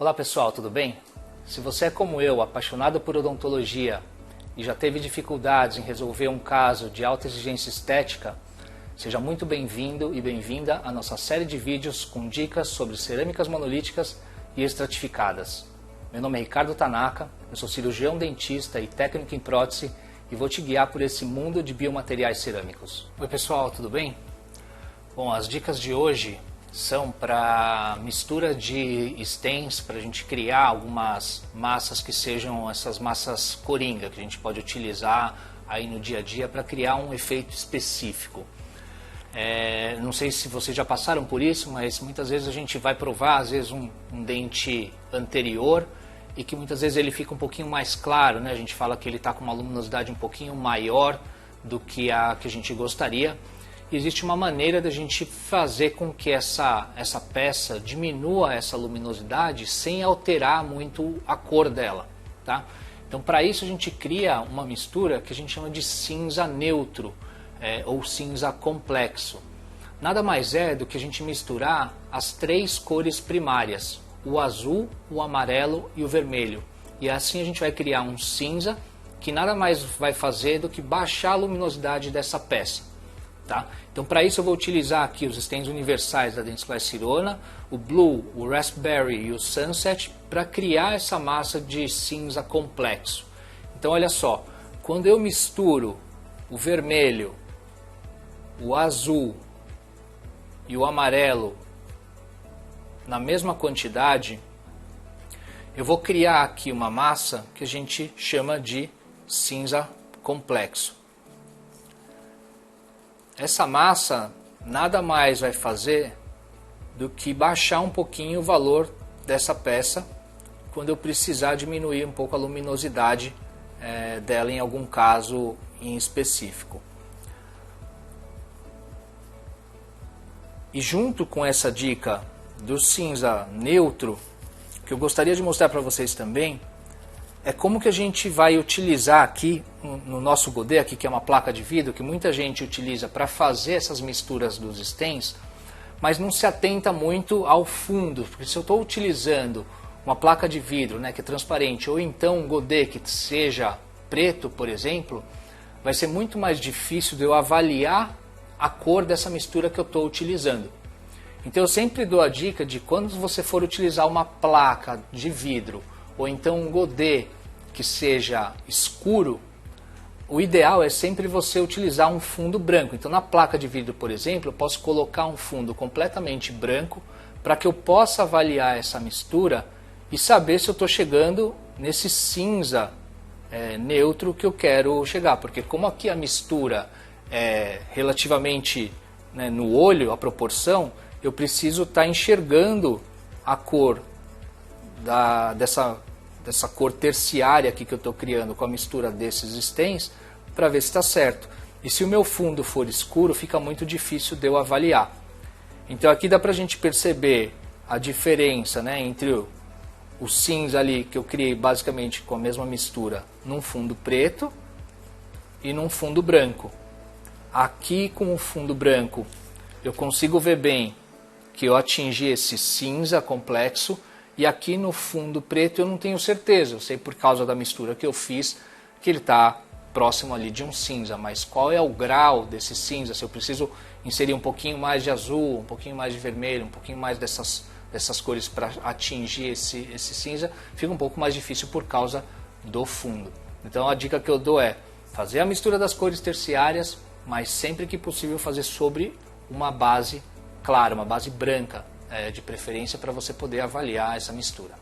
Olá pessoal, tudo bem? Se você é como eu, apaixonado por odontologia e já teve dificuldades em resolver um caso de alta exigência estética, seja muito bem-vindo e bem-vinda à nossa série de vídeos com dicas sobre cerâmicas monolíticas e estratificadas. Meu nome é Ricardo Tanaka, eu sou cirurgião dentista e técnico em prótese e vou te guiar por esse mundo de biomateriais cerâmicos. Oi pessoal, tudo bem? Bom, as dicas de hoje são para mistura de stents, para a gente criar algumas massas que sejam essas massas coringa, que a gente pode utilizar aí no dia a dia para criar um efeito específico. Não sei se vocês já passaram por isso, mas muitas vezes a gente vai provar, às vezes, um dente anterior e que muitas vezes ele fica um pouquinho mais claro, né? A gente fala que ele está com uma luminosidade um pouquinho maior do que a que a gente gostaria. E existe uma maneira da gente fazer com que essa peça diminua essa luminosidade sem alterar muito a cor dela, tá? Então, para isso a gente cria uma mistura que a gente chama de cinza neutro ou cinza complexo. Nada mais é do que a gente misturar as três cores primárias, o azul, o amarelo e o vermelho. E assim a gente vai criar um cinza que nada mais vai fazer do que baixar a luminosidade dessa peça. Tá? Então, para isso eu vou utilizar aqui os stents universais da Dentsply Sirona, o Blue, o Raspberry e o Sunset para criar essa massa de cinza complexo. Então, olha só, quando eu misturo o vermelho, o azul e o amarelo na mesma quantidade, eu vou criar aqui uma massa que a gente chama de cinza complexo. Essa massa nada mais vai fazer do que baixar um pouquinho o valor dessa peça quando eu precisar diminuir um pouco a luminosidade dela em algum caso em específico. E junto com essa dica do cinza neutro, que eu gostaria de mostrar para vocês também, é como que a gente vai utilizar aqui no nosso godê, aqui que é uma placa de vidro, que muita gente utiliza para fazer essas misturas dos stents, mas não se atenta muito ao fundo, porque se eu estou utilizando uma placa de vidro, né, que é transparente, ou então um godê que seja preto, por exemplo, vai ser muito mais difícil de eu avaliar a cor dessa mistura que eu estou utilizando. Então eu sempre dou a dica de quando você for utilizar uma placa de vidro, ou então um godê que seja escuro, o ideal é sempre você utilizar um fundo branco. Então na placa de vidro, por exemplo, eu posso colocar um fundo completamente branco para que eu possa avaliar essa mistura e saber se eu estou chegando nesse cinza neutro que eu quero chegar. Porque como aqui a mistura é relativamente, né, no olho, a proporção, eu preciso estar enxergando a cor dessa cor terciária aqui que eu estou criando com a mistura desses stents para ver se está certo. E se o meu fundo for escuro, fica muito difícil de eu avaliar. Então aqui dá para a gente perceber a diferença, né, entre o cinza ali que eu criei basicamente com a mesma mistura num fundo preto e num fundo branco. Aqui com o fundo branco eu consigo ver bem que eu atingi esse cinza complexo. E aqui no fundo preto eu não tenho certeza, eu sei por causa da mistura que eu fiz que ele está próximo ali de um cinza, mas qual é o grau desse cinza? Se eu preciso inserir um pouquinho mais de azul, um pouquinho mais de vermelho, um pouquinho mais dessas cores para atingir esse cinza, fica um pouco mais difícil por causa do fundo. Então a dica que eu dou é fazer a mistura das cores terciárias, mas sempre que possível fazer sobre uma base clara, uma base branca, de preferência para você poder avaliar essa mistura.